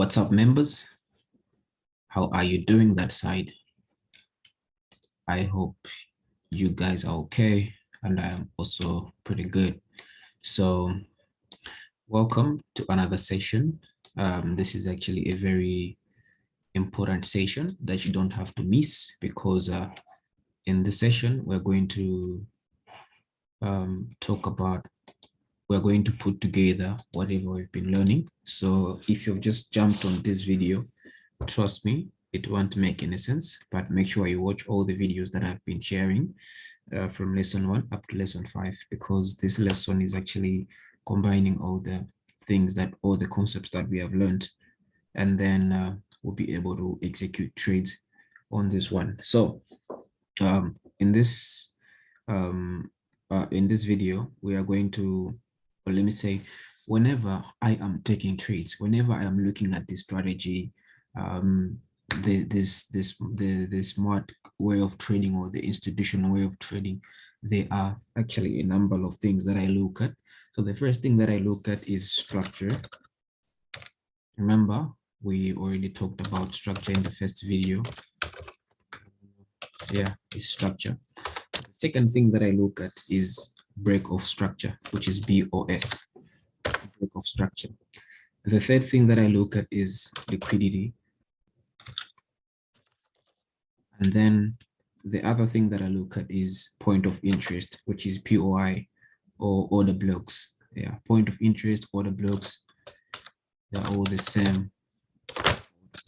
What's up, members? How are you doing that side? I hope you guys are okay, and I am also pretty good. So welcome to another session. This is actually a very important session that you don't have to miss, because in this session, we're going to we're going to put together whatever we've been learning. So if you've just jumped on this video, trust me, it won't make any sense, but make sure you watch all the videos that I've been sharing from lesson 1 up to lesson 5, because this lesson is actually combining all the things all the concepts that we have learned, and then we'll be able to execute trades on this one. So in this video, we are going to, or let me say, whenever I am taking trades, whenever I am looking at this strategy, the smart way of trading or the institutional way of trading, there are actually a number of things that I look at. So the first thing that I look at is structure. Remember, we already talked about structure in the first video. Yeah, it's structure. The second thing that I look at is break of structure, which is BOS, break of structure. The third thing that I look at is liquidity. And then the other thing that I look at is point of interest, which is POI, or order blocks. Yeah, point of interest, order blocks, they're all the same.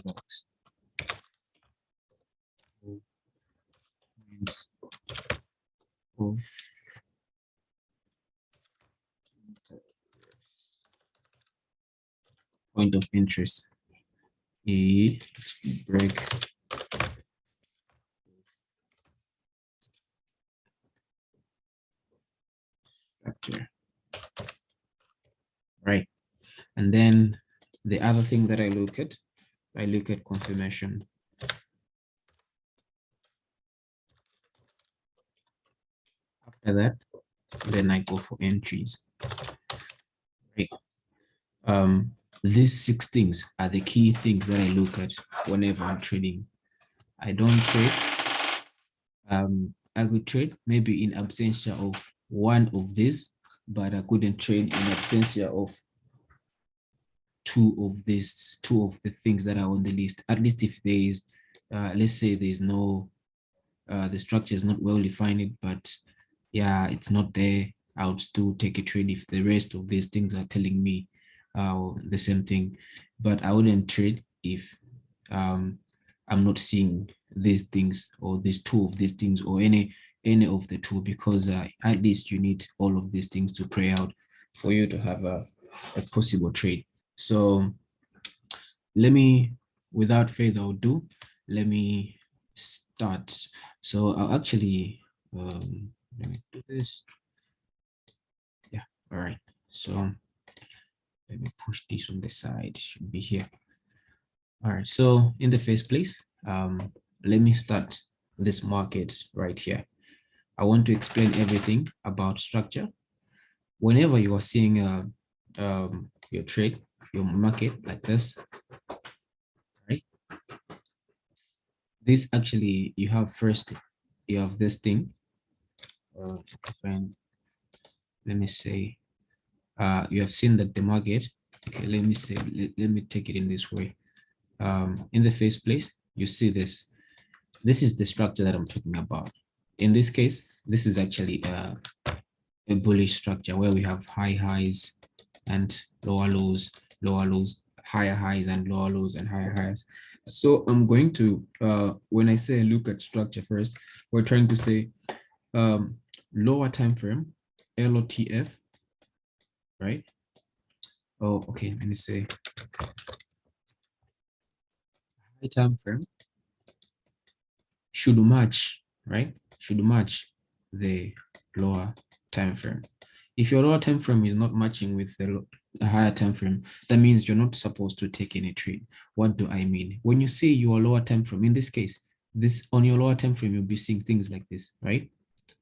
Blocks. Of point of interest. Let's break structure. Right. And then the other thing that I look at confirmation. After that, then I go for entries. Right. These 6 things are the key things that I look at whenever I'm trading. I don't trade. I could trade maybe in absentia of one of these, but I couldn't trade in absentia of two of the things that are on the list. At least if there is, let's say there's no, the structure is not well defined, but yeah, it's not there, I would still take a trade if the rest of these things are telling me the same thing. But I wouldn't trade if I'm not seeing these things, or these 2 of these things, or any of the 2, because at least you need all of these things to play out for you to have a possible trade. So let me, without further ado, let me start. So I'll actually let me do this. Yeah, all right. So let me push this on the side, should be here. All right, so in the first place, let me start this market right here. I want to explain everything about structure. Whenever you are seeing your trade, your market like this, right? This actually, you have this thing. Let me say, you have seen that the market, okay, let me take it in this way. In the first place, you see this. This is the structure that I'm talking about. In this case, this is actually a bullish structure where we have high highs and lower lows, higher highs and lower lows and higher highs. So I'm going to, when I say look at structure first, we're trying to say lower time frame, LOTF, right? Oh, okay, let me say high time frame should match, right? Should match the lower time frame. If your lower time frame is not matching with the higher time frame, that means you're not supposed to take any trade. What do I mean? When you see your lower time frame, in this case, this on your lower time frame, you'll be seeing things like this, right?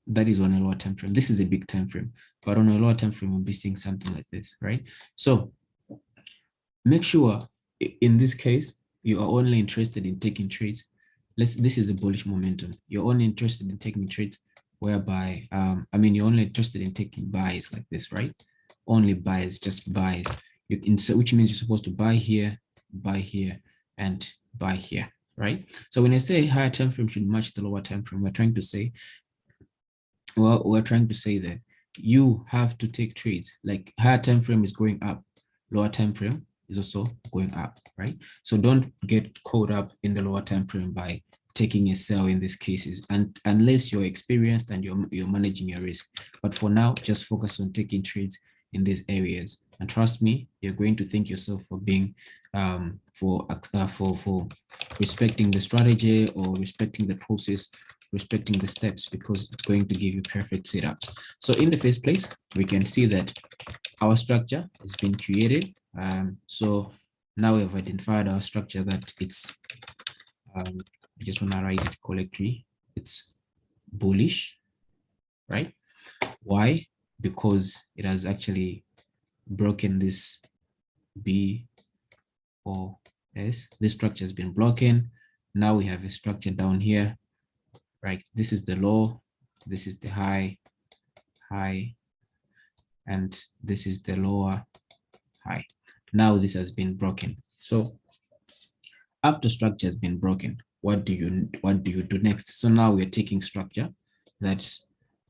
That is on a lower time frame. This is a big time frame, but on a lower time frame, you'll be seeing something like this, right? So make sure in this case, you are only interested in taking trades. This is a bullish momentum. You're only interested in taking trades whereby, you're only interested in taking buys like this, right? Only buys, just buys. Which means you're supposed to buy here, and buy here, right? So when I say higher time frame should match the lower time frame, we're trying to say that you have to take trades like higher time frame is going up, lower time frame is also going up, right? So don't get caught up in the lower time frame by taking a sell in these cases, and unless you're experienced and you're managing your risk. But for now, just focus on taking trades in these areas, and trust me, you're going to thank yourself for being for respecting the strategy or respecting the process, respecting the steps, because it's going to give you perfect setups. So in the first place, we can see that our structure has been created. So now we have identified our structure that it's, I just want to write it correctly, it's bullish, right? Why? Because it has actually broken this B or S. This structure has been broken. Now we have a structure down here, right? This is the low, this is the high, and this is the lower high. Now this has been broken. So after structure has been broken, what do you do next? So now we are taking structure. That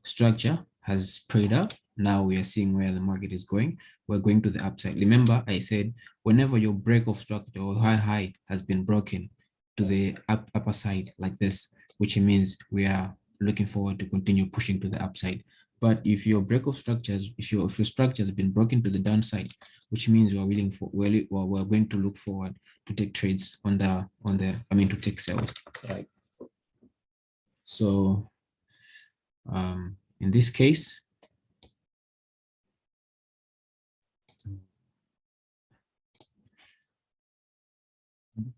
structure has prayed up. Now we are seeing where the market is going. We're going to the upside. Remember, I said whenever your break of structure or high has been broken to the upper side like this, which means we are looking forward to continue pushing to the upside. But if your break of structures, if your structure has been broken to the downside, which means we're going to look forward to take trades to take sales. Right. So in this case,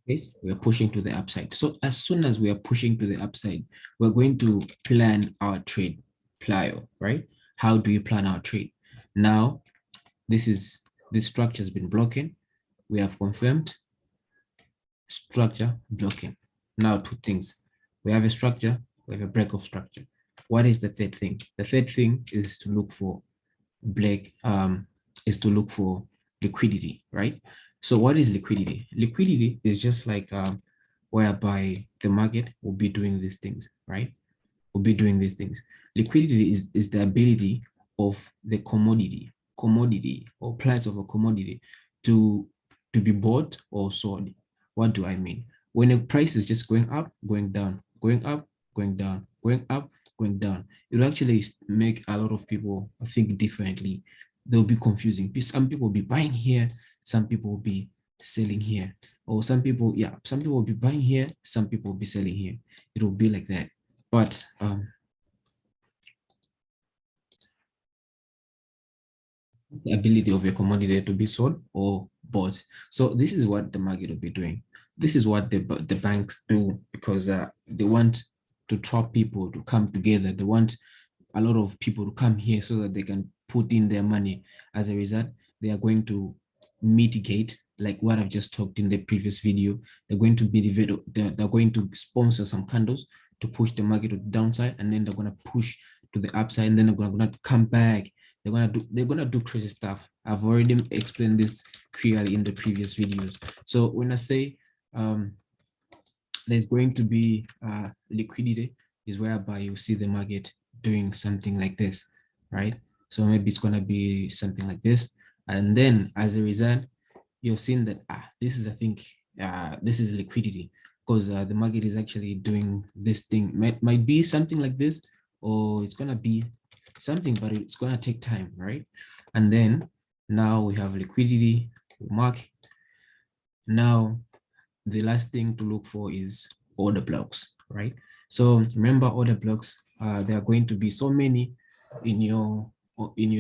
we are pushing to the upside. So as soon as we are pushing to the upside, we're going to plan our trade plyo, right? How do you plan our trade? Now, this structure has been broken. We have confirmed structure blocking. Now, two things. We have a structure, we have a break of structure. What is the third thing? The third thing is to look for liquidity, right? So what is liquidity? Liquidity is just like whereby the market will be doing these things, right? Will be doing these things. Liquidity is the ability of the commodity or price of a commodity to be bought or sold. What do I mean? When a price is just going up, going down, going up, going down, going up, going down, it will actually make a lot of people think differently. They'll be confusing. Some people will be buying here, some people will be selling here, or some people will be buying here, some people will be selling here. It will be like that. But the ability of your commodity to be sold or bought. So this is what the market will be doing. This is what the banks do, because they want to trap people to come together. They want a lot of people to come here so that they can put in their money. As a result, they are going to mitigate, like what I've just talked in the previous video. They're going to be they're going to sponsor some candles to push the market to the downside, and then they're going to push to the upside, and then they're going to come back. They're gonna do crazy stuff. I've already explained this clearly in the previous videos. So when I say there's going to be liquidity, is whereby you see the market doing something like this, right? So maybe it's gonna be something like this, and then as a result, you're seeing that this is, I think, this is liquidity, because the market is actually doing this thing. Might be something like this, or it's gonna be something, but it's gonna take time, right? And then now we have liquidity mark. Now the last thing to look for is order blocks, right? So remember, order blocks, there are going to be so many in your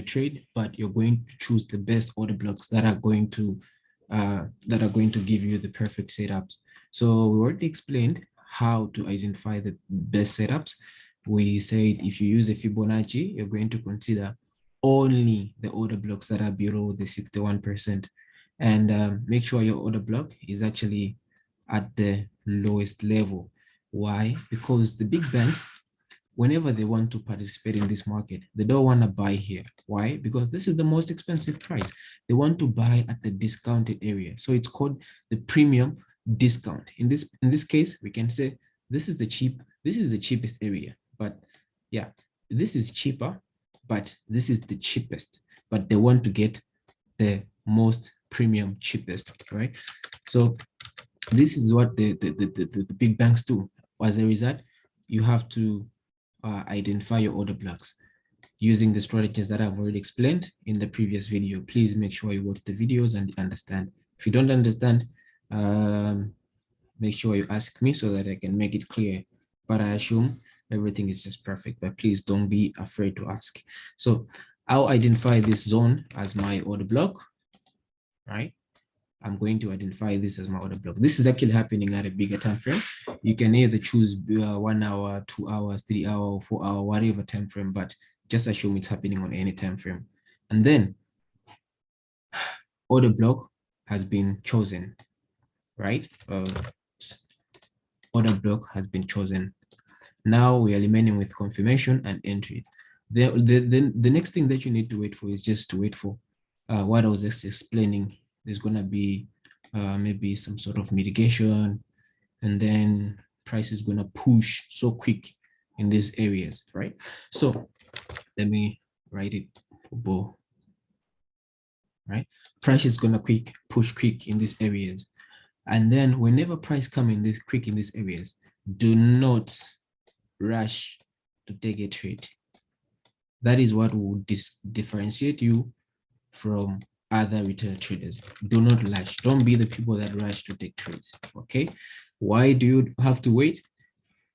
trade, but you're going to choose the best order blocks that are going to give you the perfect setups. So we already explained how to identify the best setups. We said if you use a Fibonacci, you're going to consider only the order blocks that are below the 61%. and make sure your order block is actually at the lowest level. Why? Because the big banks, whenever they want to participate in this market, they don't want to buy here. Why? Because this is the most expensive price. They want to buy at the discounted area. So it's called the premium discount. In this case, we can say this is the cheapest area. But yeah, this is cheaper, but this is the cheapest. But they want to get the most premium cheapest, right? So this is what the big banks do. As a result, you have to identify your order blocks using the strategies that I've already explained in the previous video. Please make sure you watch the videos and understand. If you don't understand, make sure you ask me so that I can make it clear. But I assume everything is just perfect, but please don't be afraid to ask. So I'll identify this zone as my order block, right? I'm going to identify this as my order block. This is actually happening at a bigger time frame. You can either choose 1 hour, 2 hours, 3 hour, 4 hour, whatever time frame, but just assume it's happening on any time frame. And then order block has been chosen, right? Order block has been chosen. Now we are remaining with confirmation and entry. The next thing that you need to wait for is just to wait for what I was just explaining. There's going to be maybe some sort of mitigation, and then price is going to push so quick in these areas, right? So let me write it below, right? Price is going to push quick in these areas. And then whenever price come in this quick in these areas, do not rush to take a trade. That is what will differentiate you from other retail traders. Do not rush. Don't be the people that rush to take trades. Okay. Why do you have to wait?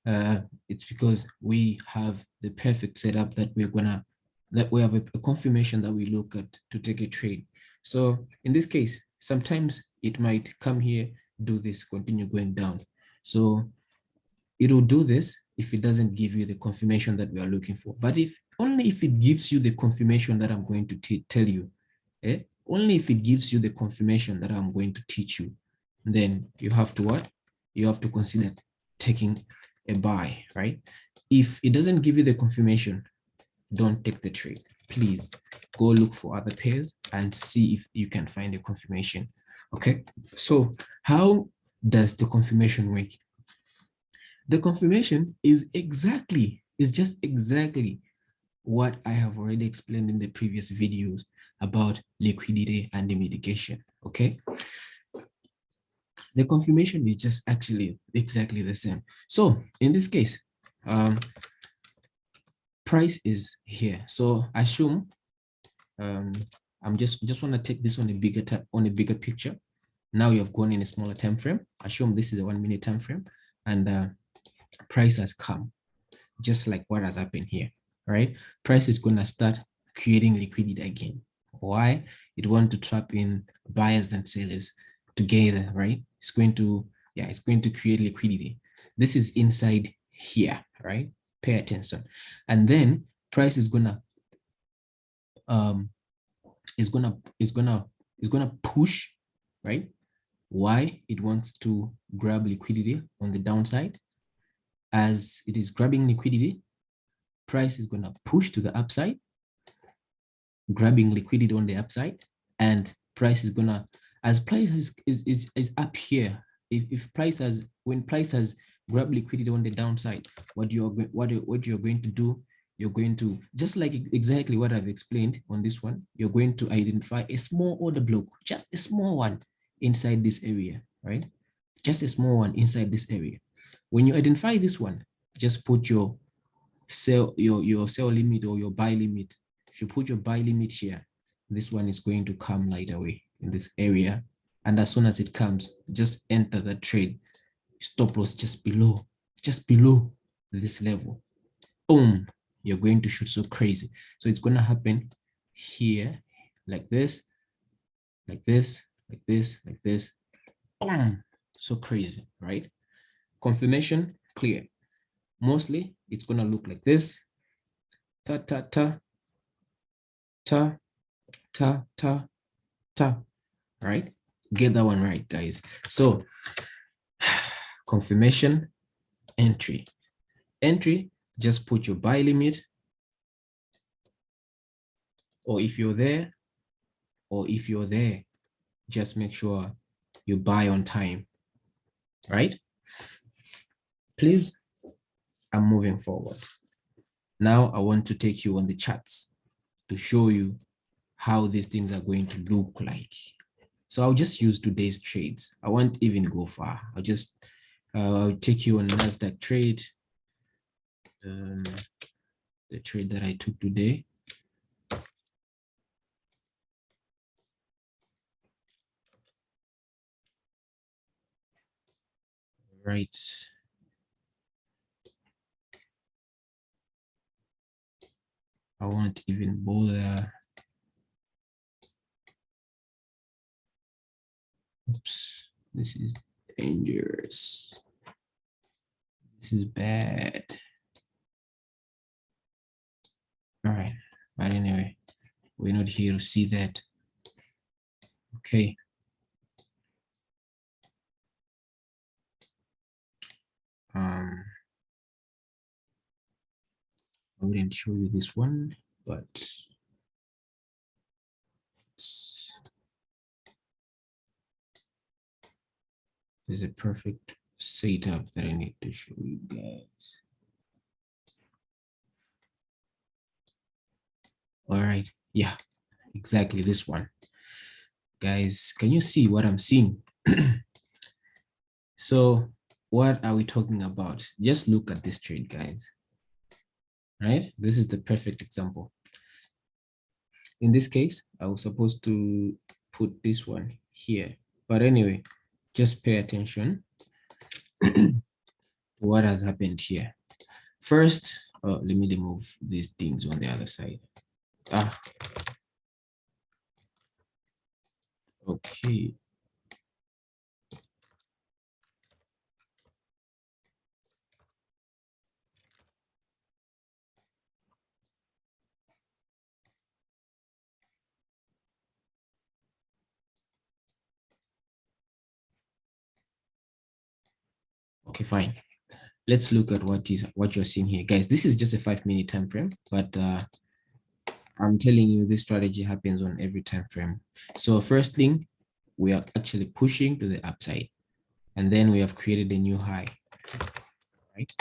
It's because we have the perfect setup that we have a confirmation that we look at to take a trade. So in this case, sometimes it might come here, do this, continue going down. So it will do this if it doesn't give you the confirmation that we are looking for. But only if it gives you the confirmation that I'm going to tell you, only if it gives you the confirmation that I'm going to teach you, then you have to what? You have to consider taking a buy, right? If it doesn't give you the confirmation, don't take the trade. Please go look for other pairs and see if you can find a confirmation. Okay, so how does the confirmation work? The confirmation is just exactly what I have already explained in the previous videos about liquidity and the mitigation, okay? The confirmation is just actually exactly the same. So in this case, price is here. So assume, I'm just want to take this on a bigger picture. Now you have gone in a smaller time frame. Assume this is a 1 minute time frame, and price has come, just like what has happened here, right? Price is going to start creating liquidity again. Why? It wants to trap in buyers and sellers together, right? It's going to create liquidity. This is inside here, right? Pay attention. And then price is gonna push, right? Why? It wants to grab liquidity on the downside. As it is grabbing liquidity, price is going to push to the upside, grabbing liquidity on the upside, and price is going to, as price is up here, when price has grabbed liquidity on the downside, what you're going to do, you're going to, just like exactly what I've explained on this one, you're going to identify a small order block, just a small one inside this area, right? Just a small one inside this area. When you identify this one, just put your sell limit or your buy limit. If you put your buy limit here, this one is going to come right away in this area. And as soon as it comes, just enter the trade. Stop loss just below this level. Boom, you're going to shoot so crazy. So it's going to happen here, like this, like this, like this, like this. Boom, so crazy, right? Confirmation, clear. Mostly, it's going to look like this. Ta, ta, ta, ta, ta, ta, ta. right? Get that one right, guys. So confirmation, entry. Entry, just put your buy limit, or if you're there, just make sure you buy on time, right? Please, I'm moving forward. Now I want to take you on the charts to show you how these things are going to look like. So I'll just use today's trades. I won't even go far. I'll take you on NASDAQ trade, the trade that I took today. Right. I won't even bother. Oops, this is dangerous. This is bad. All right, but anyway, we're not here to see that. Okay. I wouldn't show you this one, but there's a perfect setup that I need to show you guys. All right, yeah, exactly this one. Guys, can you see what I'm seeing? So what are we talking about? Just look at this trade, guys. Right? This is the perfect example. In this case, I was supposed to put this one here. But anyway, just pay attention to what has happened here. First, let me remove these things on the other side. Okay. Okay, fine. Let's look at what you're seeing here, guys. This is just a 5-minute time frame, but I'm telling you, this strategy happens on every time frame. So first thing, we are actually pushing to the upside, and then we have created a new high. Right?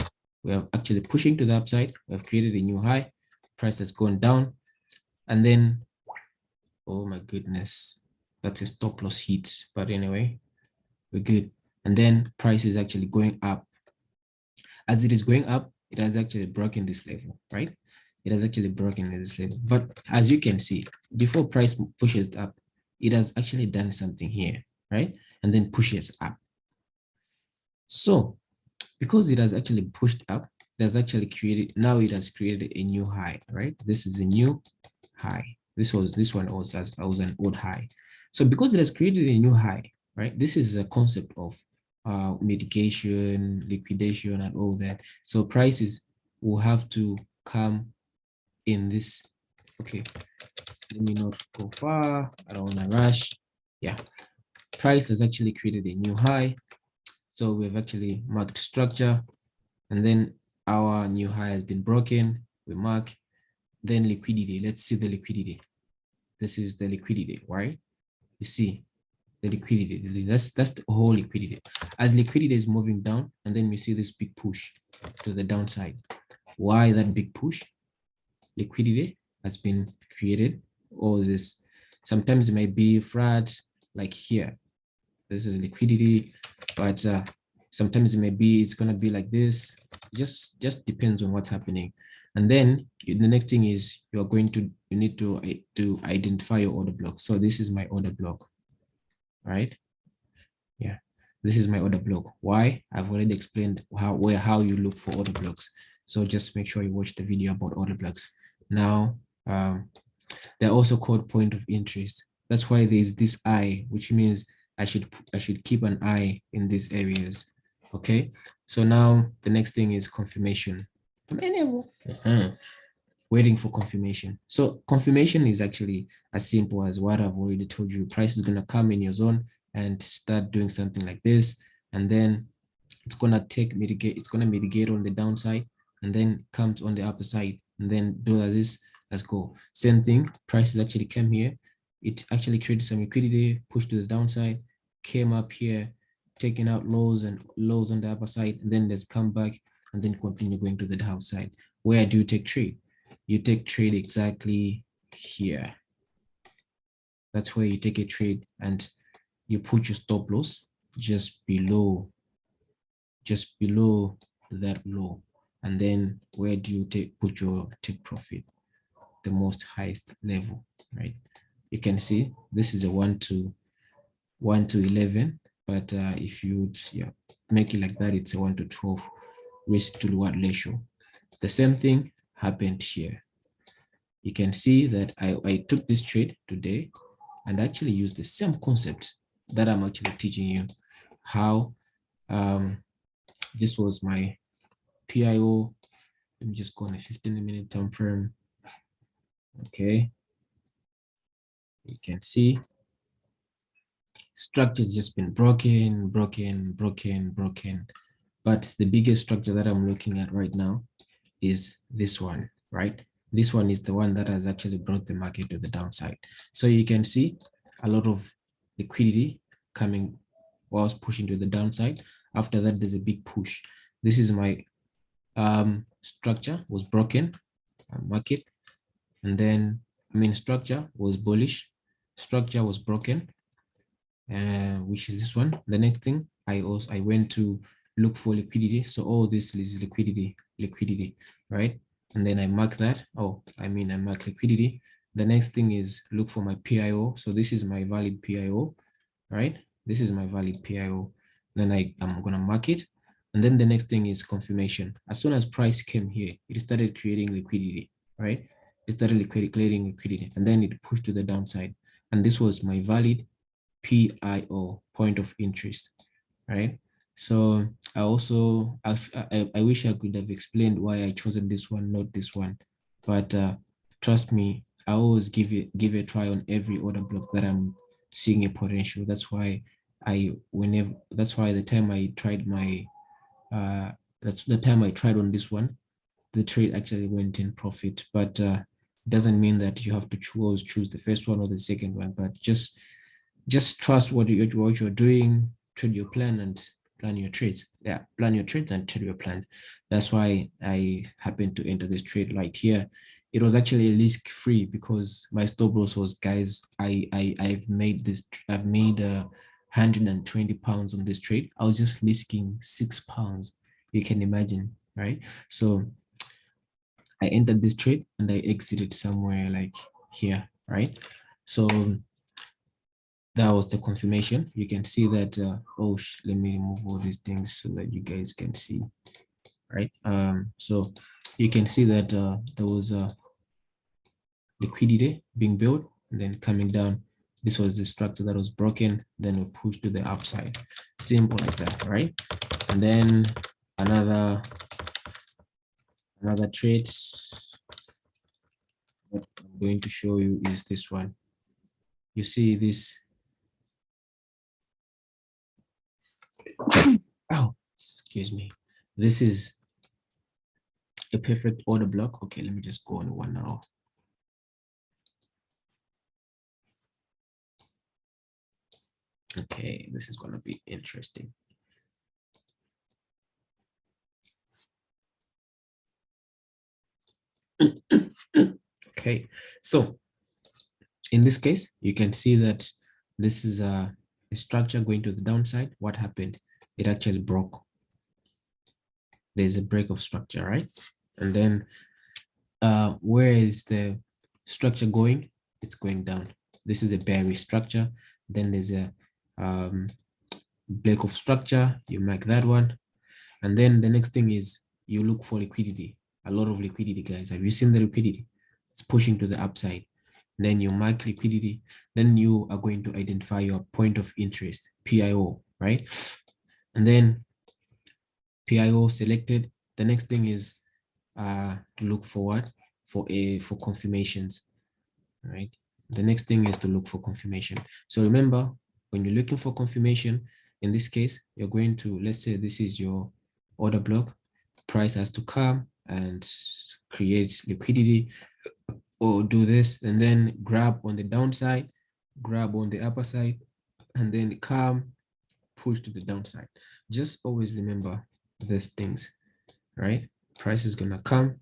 We are actually pushing to the upside. We have created a new high. Price has gone down, and then, oh my goodness, that's a stop loss hit. But anyway, we're good. And then price is actually going up. As it is going up, it has actually broken this level, right? It has actually broken this level. But as you can see, before price pushes up, it has actually done something here, right? And then pushes up. So because it has actually pushed up, it has actually created, now it has created a new high, right? This is a new high. This one was an old high. So because it has created a new high, right? This is a concept of mitigation, liquidation, and all that. So prices will have to come in this. Okay, let me not go far. I don't want to rush. Yeah, price has actually created a new high. So we've actually marked structure, and then our new high has been broken. We mark, then liquidity. Let's see the liquidity. This is the liquidity, right? You see the liquidity. That's the whole liquidity. As liquidity is moving down, and then we see this big push to the downside. Why that big push? Liquidity has been created. All this, sometimes it might be flat, like here. This is liquidity, but sometimes it's gonna be like this. Just depends on what's happening. And then the next thing is you need to identify your order block. So this is my order block, right? Yeah, this is my order block. Why? I've already explained how you look for order blocks. So just make sure you watch the video about order blocks. Now, they're also called point of interest. That's why there's this eye, which means I should keep an eye in these areas. Okay. So now the next thing is confirmation. waiting for confirmation. So confirmation is actually as simple as what I've already told you. Price is going to come in your zone and start doing something like this. And then it's going to mitigate on the downside and then comes on the upper side and then do this. Let's go. Same thing. Prices actually came here. It actually created some liquidity, pushed to the downside, came up here, taking out lows and lows on the upper side, and then let's come back and then continue going to the downside. Where do you take trade? You take trade exactly here. That's where you take a trade and you put your stop loss just below that low. And then where do you put your take profit? The most highest level, right? You can see this is a 1 to 11, but if you make it like that, it's a 1 to 12 risk to reward ratio. The same thing happened here. You can see that I took this trade today and actually used the same concept that I'm actually teaching you how this was my PIO. Let me just go on a 15-minute time frame. Okay. You can see structure has just been broken. But the biggest structure that I'm looking at right now is this one, right? This one is the one that has actually brought the market to the downside. So you can see a lot of liquidity coming whilst pushing to the downside. After that, there's a big push. This is my structure was broken, market, and then structure was bullish, structure was broken, which is this one. The next thing I went to look for liquidity. So all this is liquidity, right? And then I mark that. I mark liquidity. The next thing is look for my PIO. So this is my valid PIO, right? This is my valid PIO. Then I'm gonna mark it. And then the next thing is confirmation. As soon as price came here, it started creating liquidity, right? It started creating liquidity, and then it pushed to the downside. And this was my valid PIO, point of interest, right? So I wish I could have explained why I chosen this one, not this one, but trust me, I always give a try on every order block that I'm seeing a potential. That's why the time I tried on this one, the trade actually went in profit. But doesn't mean that you have to choose the first one or the second one, but just trust what you're doing, trade your plan and plan your trades. Yeah, plan your trades and trade your plans. That's why I happened to enter this trade right here. It was actually risk free because my stop loss was, guys, I've made 120 pounds on this trade. I was just risking 6 pounds. You can imagine, right? So I entered this trade and I exited somewhere like here, right? So that was the confirmation. You can see that, let me remove all these things so that you guys can see, right? So you can see that there was a liquidity being built and then coming down. This was the structure that was broken, then we pushed to the upside. Simple like that, right? And then another trade that I'm going to show you is this one. You see this. Oh, excuse me. This is a perfect order block. Okay, let me just go on one now. Okay, this is going to be interesting. Okay, so in this case, you can see that this is a structure going to the downside. What happened? It actually broke. There's a break of structure, right? And then where is the structure going? It's going down. This is a bearish structure. Then there's a break of structure. You mark that one. And then the next thing is you look for liquidity. A lot of liquidity, guys. Have you seen the liquidity? It's pushing to the upside. Then you mark liquidity. Then you are going to identify your point of interest, PIO, right? And then PIO selected. The next thing is to look forward for confirmations, right? The next thing is to look for confirmation. So remember, when you're looking for confirmation, in this case, you're going to, let's say this is your order block, price has to come and create liquidity, or do this and then grab on the downside, grab on the upper side, and then come push to the downside. Just always remember these things, right? Price is gonna come,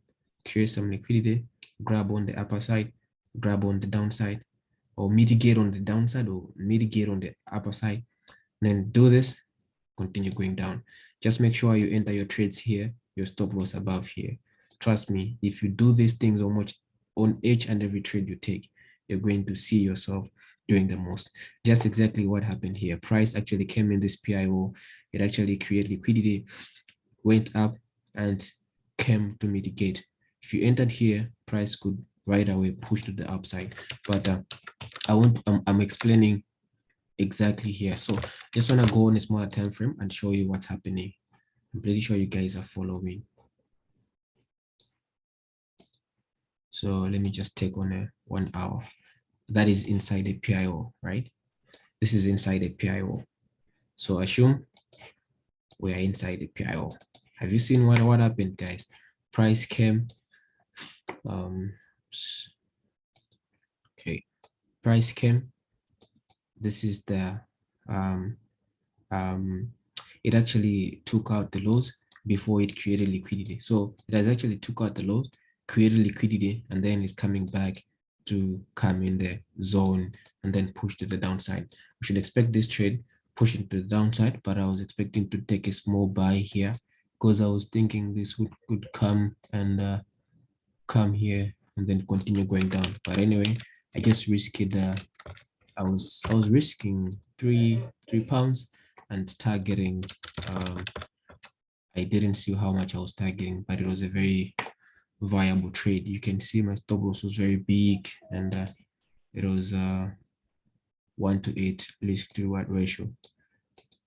create some liquidity, grab on the upper side, grab on the downside, or mitigate on the downside or mitigate on the upper side. Then do this, continue going down. Just make sure you enter your trades here, your stop loss above here. Trust me, if you do these things on each and every trade you take, you're going to see yourself doing the most. Just exactly what happened here. Price actually came in this PIO. It actually created liquidity, went up and came to mitigate. If you entered here, price could right away push to the upside. But I'm explaining exactly here. So just want to go on a smaller time frame and show you what's happening. I'm pretty sure you guys are following. So let me just take on a 1 hour. That is inside a PIO, right? This is inside a PIO. So assume we are inside the PIO. Have you seen what happened, guys? Price came. Okay, price came. This is the it actually took out the lows before it created liquidity. So it has actually took out the lows, created liquidity, and then it's coming back to come in the zone and then push to the downside. We should expect this trade pushing to the downside, but I was expecting to take a small buy here because I was thinking this could come and come here and then continue going down. But anyway, I just risked I was risking three pounds and targeting. I didn't see how much I was targeting, but it was a very viable trade. You can see my stop loss was very big, and it was 1 to 8 risk to reward ratio.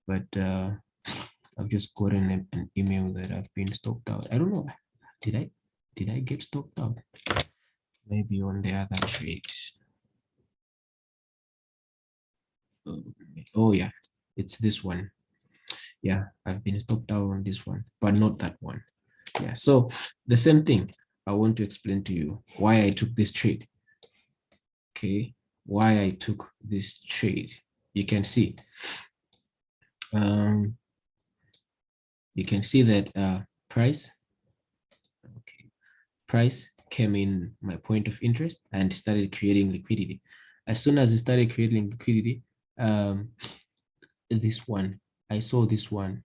But I've just gotten an email that I've been stopped out. I don't know. Did I get stopped out? Maybe on the other trade. Oh yeah, it's this one. Yeah, I've been stopped out on this one, but not that one. Yeah, so the same thing. I want to explain to you why I took this trade. Okay, why I took this trade. You can see. You can see that price. Okay, price came in my point of interest and started creating liquidity. As soon as it started creating liquidity, this one, I saw this one.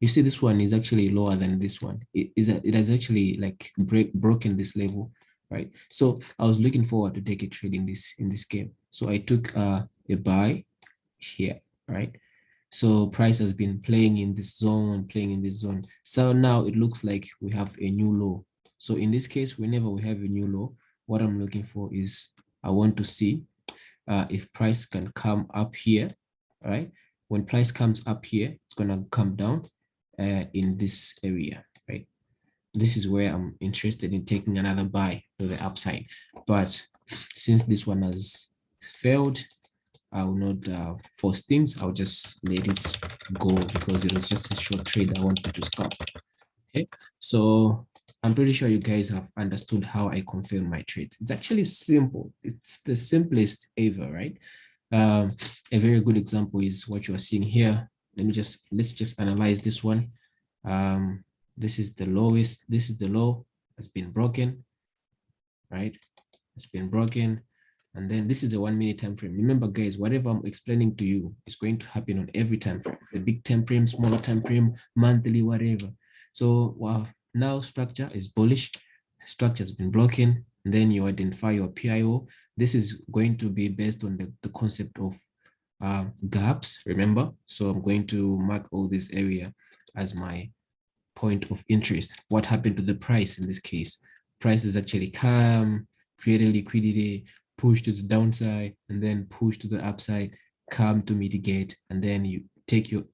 You see, this one is actually lower than this one. It has actually like broken this level, right? So I was looking forward to take a trade in this game. So I took a buy here, right? So price has been playing in this zone, playing in this zone. So now it looks like we have a new low. So in this case, whenever we have a new low, what I'm looking for is I want to see if price can come up here, right? When price comes up here, it's gonna come down in this area, right? This is where I'm interested in taking another buy to the upside. But since this one has failed, I will not force things. I'll just let it go because it was just a short trade I wanted to stop. Okay, so I'm pretty sure you guys have understood how I confirm my trades. It's actually simple. It's the simplest ever, right? A very good example is what you are seeing here. Let's just analyze this one. This is the lowest. This is the low. It's been broken, right? It's been broken. And then this is a 1 minute time frame. Remember, guys, whatever I'm explaining to you is going to happen on every time frame. The big time frame, smaller time frame, monthly, whatever. So wow, now structure is bullish. Structure has been broken. And then you identify your PIO. This is going to be based on the concept of gaps, remember? So I'm going to mark all this area as my point of interest. What happened to the price in this case? Price is actually come, created liquidity, push to the downside, and then push to the upside, come to mitigate, and then you take your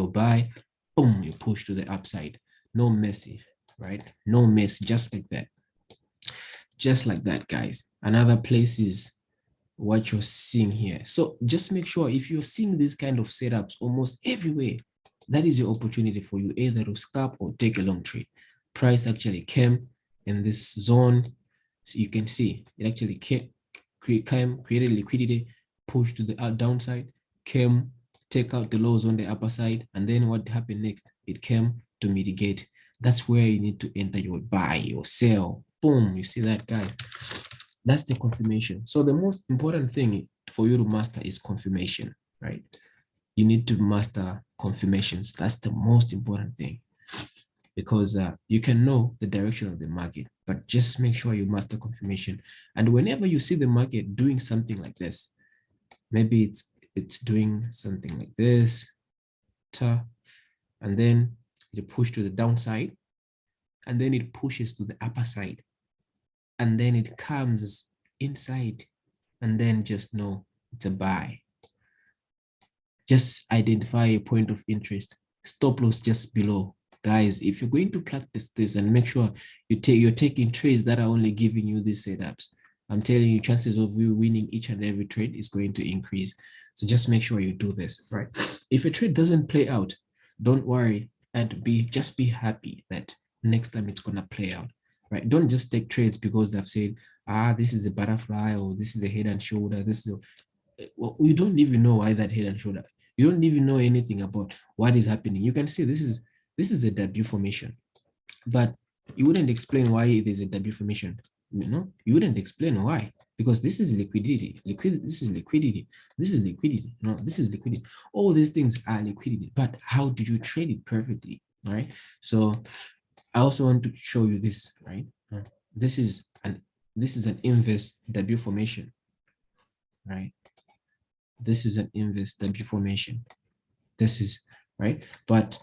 buy, boom, you push to the upside. No messy, right? No mess, just like that. just like that, guys. Another place is what you're seeing here. So just make sure if you're seeing these kind of setups almost everywhere, that is your opportunity for you either to scalp or take a long trade. Price actually came in this zone. So you can see it actually came, created liquidity, pushed to the downside, came, take out the lows on the upper side. And then what happened next? It came to mitigate. That's where you need to enter your buy or sell. Boom, you see that, guy? That's the confirmation. So the most important thing for you to master is confirmation, right? You need to master confirmations. That's the most important thing because you can know the direction of the market, but just make sure you master confirmation. And whenever you see the market doing something like this, maybe it's doing something like this, and then it push to the downside, and then it pushes to the upper side, and then it comes inside, and then just know it's a buy. Just identify a point of interest, stop loss just below. Guys, if you're going to practice this and make sure you're taking trades that are only giving you these setups, I'm telling you, chances of you winning each and every trade is going to increase. So just make sure you do this, right? If a trade doesn't play out, don't worry and just be happy that next time it's gonna play out, right? Don't just take trades because they've said, this is a butterfly or this is a head and shoulder. This is well, you don't even know why that head and shoulder. You don't even know anything about what is happening. You can see this is a W formation, but you wouldn't explain why it is a W formation. You wouldn't explain why because this is liquidity. This is liquidity. This is liquidity. No, this is liquidity. All these things are liquidity, but how do you trade it perfectly? All right. So I also want to show you this. Right. This is an inverse W formation. Right. This is an inverse W formation. This is right. But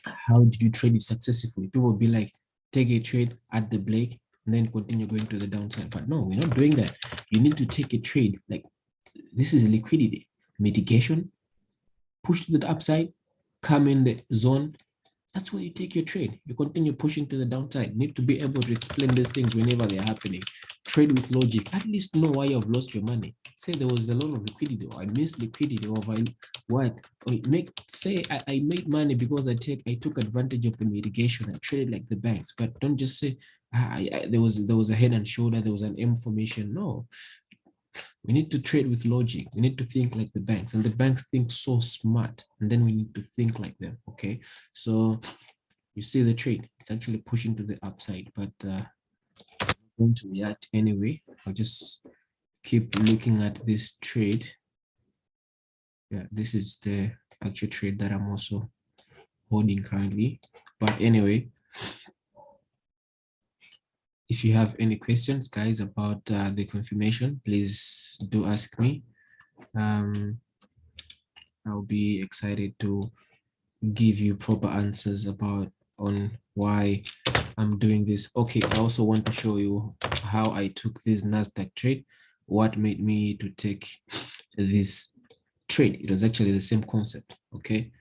how did you trade it successfully? People will be like, take a trade at the break and then continue going to the downside. But no, we're not doing that. You need to take a trade. Like this is liquidity, mitigation, push to the upside, come in the zone. That's where you take your trade. You continue pushing to the downside. You need to be able to explain these things whenever they're happening. Trade with logic. At least know why you've lost your money. Say there was a lot of liquidity, or I missed liquidity, or what? Or say I made money because I took advantage of the mitigation. I traded like the banks. But don't just say there was a head and shoulder. There was an M formation. No, we need to trade with logic. We need to think like the banks, and the banks think so smart. And then we need to think like them. Okay, so you see the trade, it's actually pushing to the upside, but I'm going to react anyway. I'll just keep looking at this trade. Yeah, this is the actual trade that I'm also holding currently. But anyway, if you have any questions, guys, about the confirmation, please do ask me. I'll be excited to give you proper answers on why I'm doing this. Okay, I also want to show you how I took this NASDAQ trade. What made me to take this trade? It was actually the same concept, okay?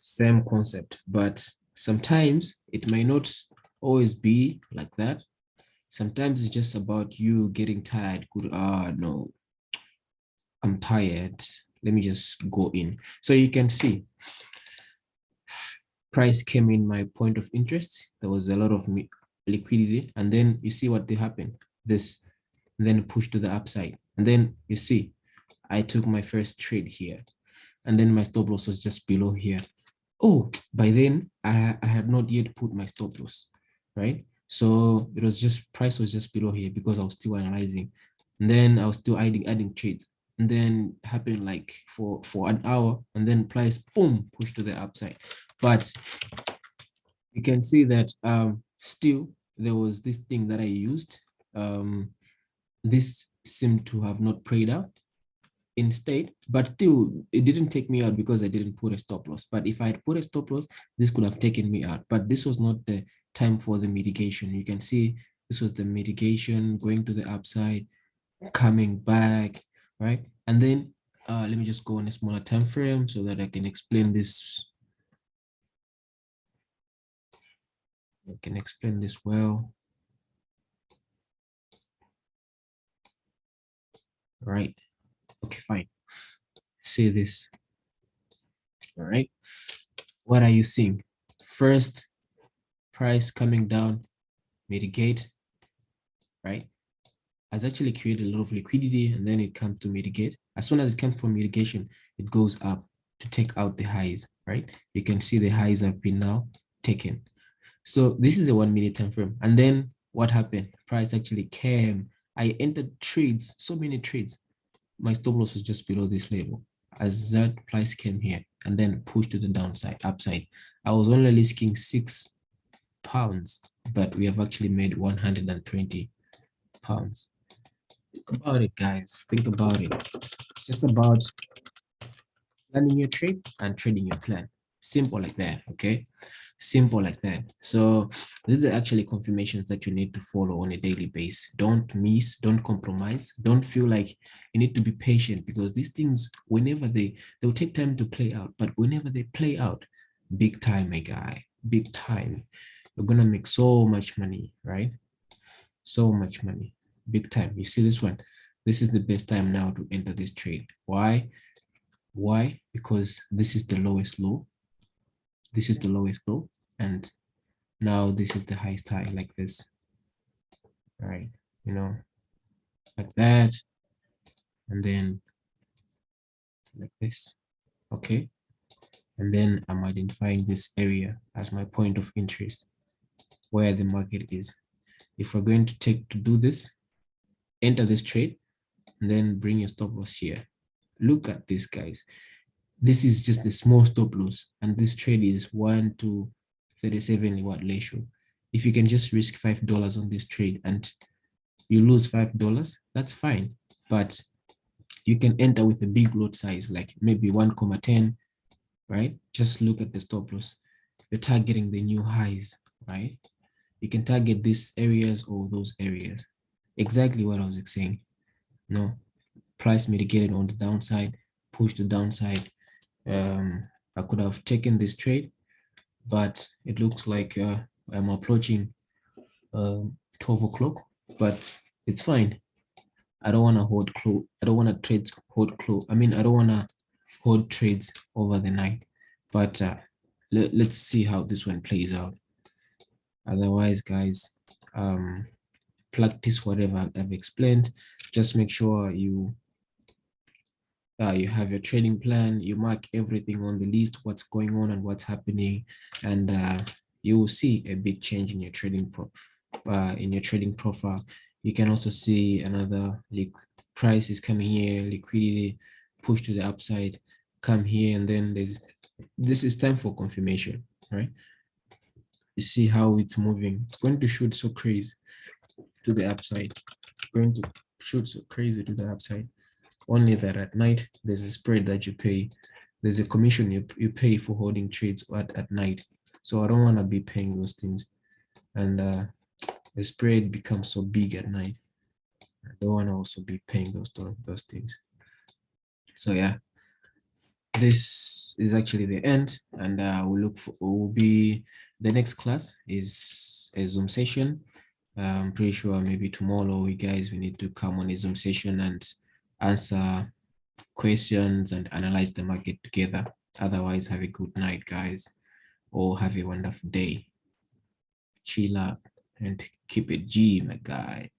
Same concept, but sometimes it may not always be like that. Sometimes it's just about you getting tired. Good, no, I'm tired. Let me just go in. So you can see price came in my point of interest. There was a lot of liquidity, and then you see what happened. This, and then push to the upside, and then you see I took my first trade here, and then my stop loss was just below here. Oh, by then I had not yet put my stop loss, right? So it was just price was just below here because I was still analyzing, and then I was still adding trades, and then happened like for an hour, and then price boom pushed to the upside. But you can see that still there was this thing that I used. This seemed to have not prayed out instead, but still it didn't take me out because I didn't put a stop loss. But if I had put a stop loss, this could have taken me out. But this was not the time for the mitigation. You can see this was the mitigation going to the upside, coming back, right? And then let me just go on a smaller time frame so that I can explain this. I can explain this well. right? Okay, fine. See this, all right? What are you seeing? First, price coming down, mitigate, right? Has actually created a lot of liquidity, and then it comes to mitigate. As soon as it comes from mitigation, it goes up to take out the highs, right? You can see the highs have been now taken. So this is a 1 minute time frame. And then what happened? Price actually came. I entered trades, so many trades. My stop loss was just below this level. As that price came here and then pushed to the downside, upside, I was only risking £6, but we have actually made 120 pounds. Think about it, guys. Think about it. It's just about planning your trade and trading your plan. Simple like that, okay? Simple like that. So these are actually confirmations that you need to follow on a daily basis. Don't miss, don't compromise. Don't feel like you need to be patient, because these things, whenever they'll take time to play out, but whenever they play out, big time, my guy, big time. You're gonna make so much money, right? So much money, big time. You see this one? This is the best time now to enter this trade. Why? Why? Because this is the lowest low. This is the lowest low. And now this is the highest high, like this. All right. You know, like that. And then like this. Okay. And then I'm identifying this area as my point of interest, where the market is. If we're going to do this, enter this trade, and then bring your stop loss here. Look at this, guys. This is just a small stop loss, and this trade is 1 to 37 watt ratio. If you can just risk $5 on this trade and you lose $5, that's fine. But you can enter with a big lot size, like maybe 1,10, right? Just look at the stop loss. You're targeting the new highs, right? You can target these areas or those areas. Exactly what I was saying. No, price mitigated on the downside, push the downside. I could have taken this trade, but it looks like I'm approaching 12 o'clock, but it's fine. I don't want to hold close. I don't want to trade hold close. I mean, I don't want to hold trades over the night, but let's see how this one plays out. Otherwise, guys, practice whatever I've explained. Just make sure you have your trading plan, you mark everything on the list, what's going on and what's happening, and you will see a big change in your trading profile. You can also see another price is coming here, liquidity push to the upside, come here, and then this is time for confirmation, right? You see how it's moving. It's going to shoot so crazy to the upside. It's going to shoot so crazy to the upside. Only that at night, there's a spread that you pay. There's a commission you pay for holding trades at night. So I don't want to be paying those things. And the spread becomes so big at night. I don't want to also be paying those things. So yeah, this is actually the end. And the next class is a Zoom session. I'm pretty sure maybe tomorrow, we need to come on a Zoom session and answer questions and analyze the market together. Otherwise, have a good night, guys, or have a wonderful day. Chill out and keep it G, my guys.